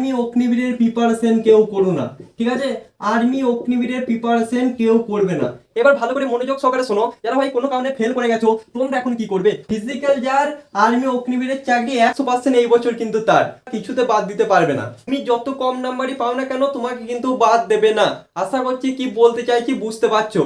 Army অগ্নিবীরের preparation কেউ করো না, ঠিক আছে? আর্মি অগ্নিবীরের প্রিপারেশন কেউ করবে না। এবার ভালো করে মনোযোগ সহকারে শোনো, যারা ভাই কোনো কারণে ফেল করে গেছো তোমরা এখন কি করবে। ফিজিক্যাল যার আর্মি অগ্নিবীরের চাকরি 100% এই বছর কিন্তু তার কিছুতে বাদ দিতে পারবে না। তুমি যত কম নাম্বারই পাও না কেন তোমাকে কিন্তু বাদ দেবে না। আশা করছি কি বলতে চাইছি বুঝতে পারছো।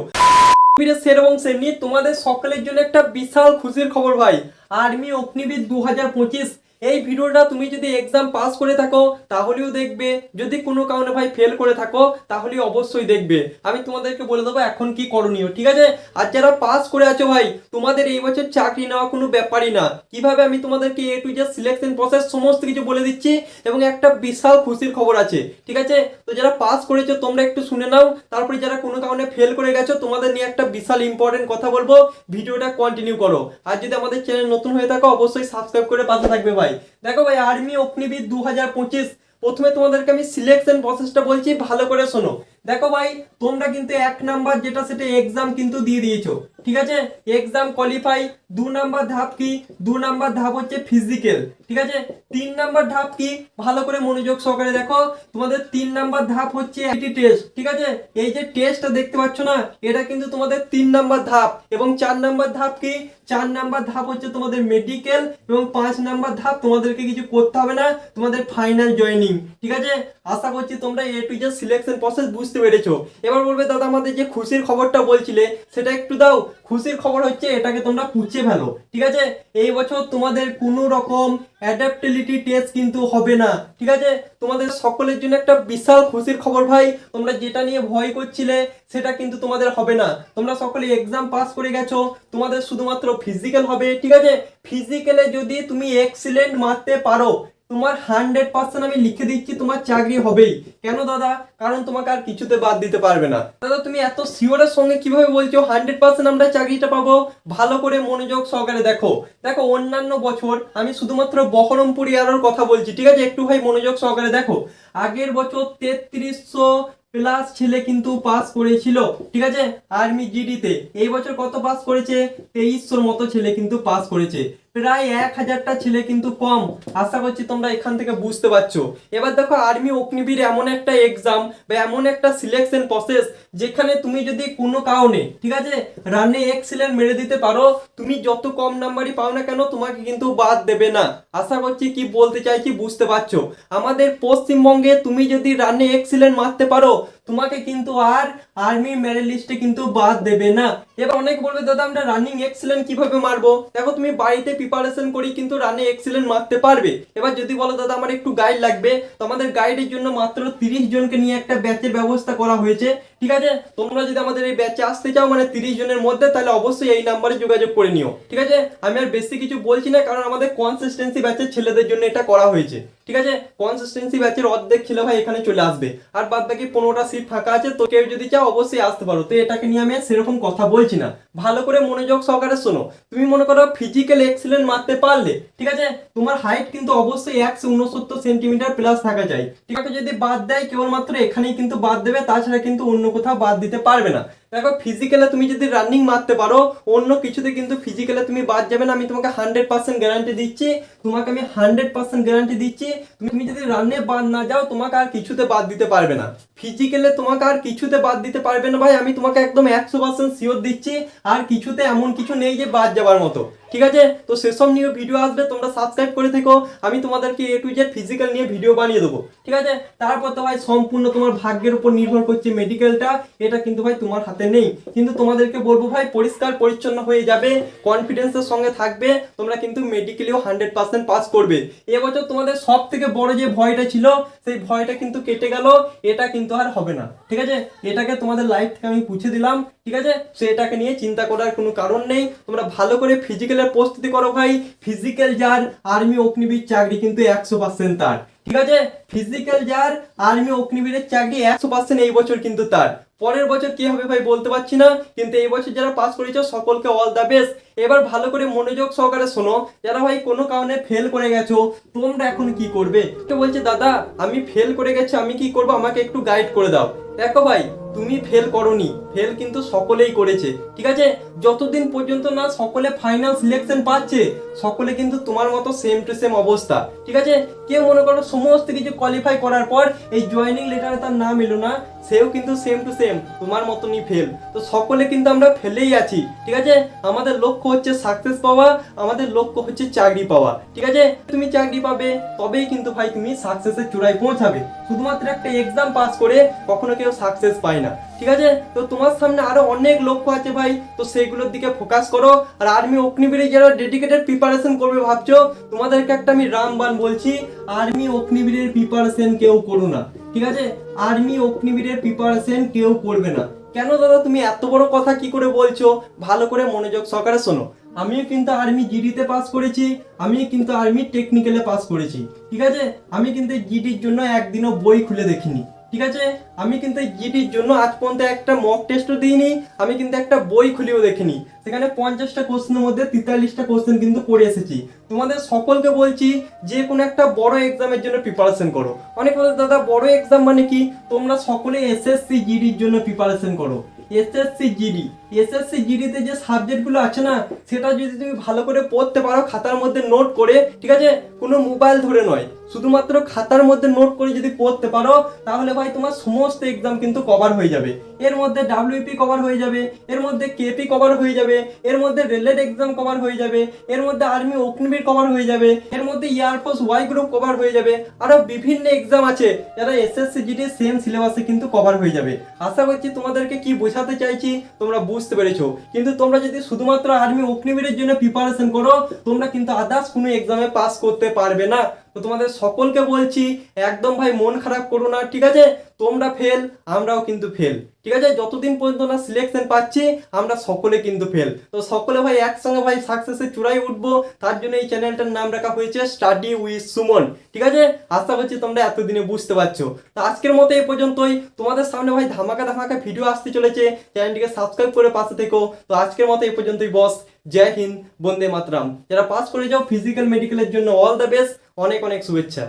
সের এবং সেমনি তোমাদের সকলের জন্য একটা বিশাল খুশির খবর ভাই। আর্মি অগ্নিবীর 2025 এই ভিডিওটা তুমি যদি এক্সাম পাস করে থাকো তাহলেও দেখবে, যদি কোনো কারণে ভাই ফেল করে থাকো তাহলে অবশ্যই দেখবে। আমি তোমাদেরকে বলে দেবো এখন কি করণীয়, ঠিক আছে? আর যারা পাস করে আছো ভাই তোমাদের এই বছর চাকরি নেওয়া কোনো ব্যাপারই না। কিভাবে আমি তোমাদেরকে এ টু জেড সিলেকশন প্রসেস সমস্ত কিছু বলে দিচ্ছি এবং একটা বিশাল খুশির খবর আছে, ঠিক আছে? তো যারা পাস করেছো তোমরা একটু শুনে নাও, তারপরে যারা কোনো কারণে ফেল করে গেছো তোমাদের নিয়ে একটা বিশাল ইম্পর্টেন্ট কথা বলবো, ভিডিওটা কন্টিনিউ করো। আর যদি আমাদের চ্যানেল নতুন হয়ে থাকো অবশ্যই সাবস্ক্রাইব করে পাশে থাকবে ভাই। দেখো ভাই আর্মি অগ্নিবীর 2025 প্রথমে তোমাদেরকে আমি সিলেকশন প্রসেসটা বলছি, ভালো করে শোনো। দেখো ভাই তোমরা কিন্তু 1 নাম্বার যেটা সেটা এক্সাম কিন্তু দিয়ে দিয়েছো, ঠিক আছে? Exam qualify. 2 নাম্বার ধাপ কি? 2 নাম্বার ধাপ হচ্ছে ফিজিক্যাল, ঠিক আছে? 3 নাম্বার ধাপ কি? ভালো করে মনোযোগ সহকারে দেখো, তোমাদের 3 নাম্বার ধাপ হচ্ছে অ্যাবিলিটি টেস্ট, ঠিক আছে? এই যে টেস্টটা দেখতে পাচ্ছ না এটা কিন্তু তোমাদের 3 নাম্বার ধাপ। এবং 4 নাম্বার ধাপ কি? 4 নাম্বার ধাপ হচ্ছে তোমাদের মেডিকেল। এবং 5 নাম্বার ধাপ তোমাদেরকে কিছু করতে হবে না, তোমাদের ফাইনাল জয়েনিং, ঠিক আছে? আশা করছি তোমরা এ টু জেড সিলেকশন প্রসেস বুঝতে পেরেছো। এবার বলবে দাদা আমাদের যে খুশির খবরটা বলছিলে সেটা একটু দাও। খুশির খবর হচ্ছে এটাকে তোমরা পুছে ফেলো, ঠিক আছে? এই বছর তোমাদের কোনো রকম অ্যাডাপ্টিবিলিটি টেস্ট কিন্তু হবে না, ঠিক আছে? তোমাদের সকলের জন্য একটা বিশাল খুশির খবর ভাই। তোমরা যেটা নিয়ে ভয় করছিলে সেটা কিন্তু তোমাদের হবে না। তোমরা সকলে এক্সাম পাস করে গেছো, তোমাদের শুধুমাত্র ফিজিক্যাল হবে, ঠিক আছে? ফিজিক্যালে যদি তুমি এক্সিলেন্ট মারতে পারো তোমার 100% আমি লিখে দিচ্ছি তোমার চাকরি হবেই। কেন দাদা? কারণ তোমাকে আর কিছুতে বাদ দিতে পারবে না। দাদা তুমি এত শিওরের সঙ্গে কিভাবে বলছো 100% আমরা চাকরিটা পাবো? ভালো করে মনোযোগ সহকারে দেখো। দেখো অন্যান্য বছর আমি শুধুমাত্র বহরমপুর এয়ারের কথা বলছি, ঠিক আছে? একটু ভাই মনোযোগ সহকারে দেখো। আগের বছর 3300 প্লাস ছেলে কিন্তু পাস করেছিল, ঠিক আছে? আর্মি জিডিতে এই বছর কত পাস করেছে? 2300 মতো ছেলে কিন্তু পাস করেছে, প্রায় 1000টা ছেলে কিন্তু কম। আশা করছি তোমরা এখান থেকে বুঝতে পারছো। এবার দেখো আর্মি অগ্নিবীর এমন একটা এক্সাম বা এমন একটা সিলেকশন প্রসেস যেখানে তুমি যদি কোনো কারণে, ঠিক আছে, রানে এক্সিলেন্ট মেরে দিতে পারো, তুমি যত কম নাম্বারই পাও না কেন তোমাকে কিন্তু বাদ দেবে না। আশা করছি কি বলতে চাইছি বুঝতে পারছো। আমাদের পশ্চিমবঙ্গে তুমি যদি রানে এক্সিলেন্ট মারতে পারো তোমাকে কিন্তু আর আর্মি মেরিট লিস্টে কিন্তু বাদ দেবে না। এবার অনেক বলবে দাদা আমরা রানিং এক্সিলেন্ট কিভাবে মারবো? দেখো তুমি বাড়িতে প্রিপারেশন করি কিন্তু রানে এক্সিলেন্ট মারতে পারবে। এবার যদি বলো দাদা আমার একটু গাইড লাগবে, তো আমাদের গাইডের জন্য মাত্র 30 জনকে নিয়ে একটা ব্যাচের ব্যবস্থা করা হয়েছে, ঠিক আছে? তোমরা যদি আমাদের এই ব্যাচে আসতে চাও মানে 30 জনের মধ্যে, তাহলে অবশ্যই এই নাম্বারে যোগাযোগ করে নিও, ঠিক আছে? আমি আর বেশি কিছু বলছি না, কারণ আমাদের কনসিস্টেন্সি ব্যাচের ছেলেদের জন্য এটা করা হয়েছে, ঠিক আছে? কনসিস্টেন্সি ব্যাচের অর্ধেক ছেলে ভাই এখানে চলে আসবে, আর বাদ বাকি 15টা সিট ফাঁকা আছে। তো কেউ যদি চাও অবশ্যই আসতে পারো। তো এটাকে নিয়ে আমি সেরকম কথা বলছি না, ভালো করে মনোযোগ সহকারে শোনো। তুমি মনে করো ফিজিক্যাল এক্সিলেন্ট মারতে পারলে, ঠিক আছে, তোমার হাইট কিন্তু অবশ্যই 169 সেন্টিমিটার প্লাস থাকা চাই, ঠিক আছে? যদি বাদ দেয় কেবলমাত্র এখানেই কিন্তু বাদ দেবে, তাছাড়া কিন্তু অন্য কোথাও বাদ দিতে পারবে না। দেখো ফিজিক্যালে তুমি যদি রানিং মারতে পারো অন্য কিছুতে কিন্তু ফিজিক্যালে তুমি বাদ যাবে না, আমি তোমাকে 100% গ্যারান্টি দিচ্ছি। তোমাকে আমি 100% গ্যারান্টি দিচ্ছি তুমি যদি রানে বাদ না যাও তোমাকে আর কিছুতে বাদ দিতে পারবে না। ফিজিক্যালে তোমাকে আর কিছুতে বাদ দিতে পারবে না ভাই, আমি তোমাকে একদম 100% শিওর দিচ্ছি। আর কিছুতে এমন কিছু নেই যে বাদ যাবার মতো, ঠিক আছে? তো সেসব নিয়ে ভিডিও আসবে, তোমরা সাবস্ক্রাইব করে থেকো। আমি তোমাদেরকে এ টু জেড ফিজিক্যাল নিয়ে ভিডিও বানিয়ে দেবো, ঠিক আছে? তারপর তো ভাই সম্পূর্ণ তোমার ভাগ্যের উপর নির্ভর করছে মেডিকেলটা, এটা কিন্তু ভাই তোমার হাতে নেই। কিন্তু তোমাদেরকে বলবো ভাই পরিষ্কার পরিচ্ছন্ন হয়ে যাবে, কনফিডেন্সের সঙ্গে থাকবে, তোমরা কিন্তু মেডিকেলেও 100% পাস করবে। এবছর তোমাদের সব থেকে বড় যে ভয়টা ছিল সেই ভয়টা কিন্তু কেটে গেল, এটা কিন্তু আর হবে না, ঠিক আছে? এটাকে তোমাদের লাইফ থেকে আমি পুছে দিলাম, ঠিক আছে? সেটাকে নিয়ে চিন্তা করার কোনো কারণ নেই। তোমরা ভালো করে ফিজিক্যালের প্রস্তুতি করো ভাই। ফিজিক্যাল যার আর্মি অগ্নিবীর চাকরি কিন্তু 100% তার, ঠিক আছে? ফিজিক্যাল যার আর্মি অগ্নিবীরের চাকরি 100% এই বছর কিন্তু তার। পরের বছর কি হবে ভাই বলতে পারছি না, কিন্তু এই বছর যারা পাস করেছো সকলকে অল দ্য বেস্ট। এবার ভালো করে মনোযোগ সহকারে শোনো, যারা ভাই কোনো কারণে ফেল করে গেছো তোমরা এখন কি করবে। তো বলছে দাদা আমি ফেল করে গেছি আমি কি করব, আমাকে একটু গাইড করে দাও। দেখো ভাই তুমি ফেল করনি, ফেল কিন্তু সকলেই করেছে। ঠিক আছে, যতদিন পর্যন্ত না সকলে ফাইনাল সিলেকশন পাচ্ছে, সকলে কিন্তু তোমার মতো সেম টু সেম অবস্থা। ঠিক আছে, কেউ মনে করো সমস্ত কিছু কোয়ালিফাই করার পর এই জয়েনিং লেটারে তার নাম এলো না, সেও কিন্তু সেম টু সেম তোমার মতনই ফেল। তো সকলে কিন্তু আমরা ফেলেই আছি। ঠিক আছে, আমাদের লক্ষ্য হচ্ছে সাকসেস পাওয়া, আমাদের লক্ষ্য হচ্ছে চাকরি পাওয়া। ঠিক আছে, তুমি চাকরি পাবে তবেই কিন্তু ভাই তুমি সাকসেসের চূড়ায় পৌঁছাবে। শুধুমাত্র একটা এক্সাম পাস করে কখনো কেউ সাকসেস পায় না। ঠিক আছে, তো তোমার সামনে আরো অনেক লক্ষ্য আছে ভাই, তো সেইগুলোর দিকে ফোকাস করো। আর আর্মি অগ্নিবীরে যারা ডেডিকেটেড প্রিপারেশন করবে ভাবছো, তোমাদেরকে একটা আমি রামবান বলছি, আর্মি অগ্নিবীরের প্রিপারেশন কেউ করো না। ঠিক আছে, আর্মি অগ্নিবীরের প্রিপারেশন কেউ করবে না। কেন দাদা তুমি এত বড় কথা কি করে বলছো? ভালো করে মনোযোগ সহকারে শোনো। আমিও কিন্তু আর্মি জিডিতে পাস করেছি, আমি কিন্তু আর্মি টেকনিক্যালে পাস করেছি। ঠিক আছে, আমি কিন্তু জিডির জন্য একদিনও বই খুলে দেখিনি। ঠিক আছে, আমি কিন্তু জিডির জন্য আজ পর্যন্ত একটা মক টেস্টও দিইনি, আমি কিন্তু একটা বই খুলেও দেখিনি। সেখানে 50টা কোশ্চেনের মধ্যে 43টা কোশ্চেন কিন্তু পড়ে এসেছি। তোমাদের সকলকে বলছি যে কোনো একটা বড় এক্সামের জন্য প্রিপারেশন করো। অনেক বলে দাদা বড় এক্সাম মানে কি? তোমরা সকলে এসএসসি জিডির জন্য প্রিপারেশন করো। এসএসসি জিডি, এসএসসি জিডিতে যে সাবজেক্টগুলো আছে না, সেটা যদি তুমি ভালো করে পড়তে পারো খাতার মধ্যে নোট করে, ঠিক আছে, কোনো মোবাইল ধরে নয়, শুধুমাত্র খাতার মধ্যে নোট করে যদি পড়তে পারো, তাহলে ভাই তোমার সমস্ত এক্সাম কিন্তু কভার হয়ে যাবে। এর মধ্যে ডাব্লিউপি কভার হয়ে যাবে, এর মধ্যে কেপি কভার হয়ে যাবে, এর মধ্যে রেলের এক্সাম কভার হয়ে যাবে, এর মধ্যে আর্মি অগ্নিবীর কভার হয়ে যাবে, এর মধ্যে এয়ারফোর্স ওয়াই গ্রুপ কভার হয়ে যাবে, আরো বিভিন্ন এক্সাম আছে যারা এসএসসি জিডি সেম সিলেবাসে কিন্তু কভার হয়ে যাবে। আশা করছি তোমাদেরকে কি বোঝাতে চাইছি তোমরা বুঝতে পেরেছো। কিন্তু তোমরা যদি শুধুমাত্র আর্মি অগ্নিবীরের জন্য প্রিপারেশন করো, তোমরা কিন্তু আদার্স কোনো এক্সামে পাস করতে পারবে না। তো তোমাদের সকলকে বলছি একদম ভাই মন খারাপ করো না। ঠিক আছে, তোমরা ফেল, আমরাও কিন্তু ফেল। ঠিক আছে, যতদিন পর্যন্ত না সিলেকশন পাচ্ছি আমরা সকলে কিন্তু ফেল। তো সকলে ভাই একসঙ্গে ভাই সাকসেসের চূড়ায় উঠবো, তার জন্য এই চ্যানেলটার নাম রাখা হয়েছে স্টাডি উইথ সুমন। ঠিক আছে, আশা করছি তোমরা এতদিনে বুঝতে পারছো। তো আজকের মতো এই পর্যন্তই। তোমাদের সামনে ভাই ধামাকা ধামাকা ভিডিও আসতে চলেছে, চ্যানেলটিকে সাবস্ক্রাইব করে পাশে থেকো। তো আজকের মতো এই পর্যন্তই বস। জয় হিন্দ, বন্দে মাতরম। যারা পাস করে যাও ফিজিক্যাল মেডিকেলের জন্য অল দ্য বেস্ট, অনেক অনেক শুভেচ্ছা।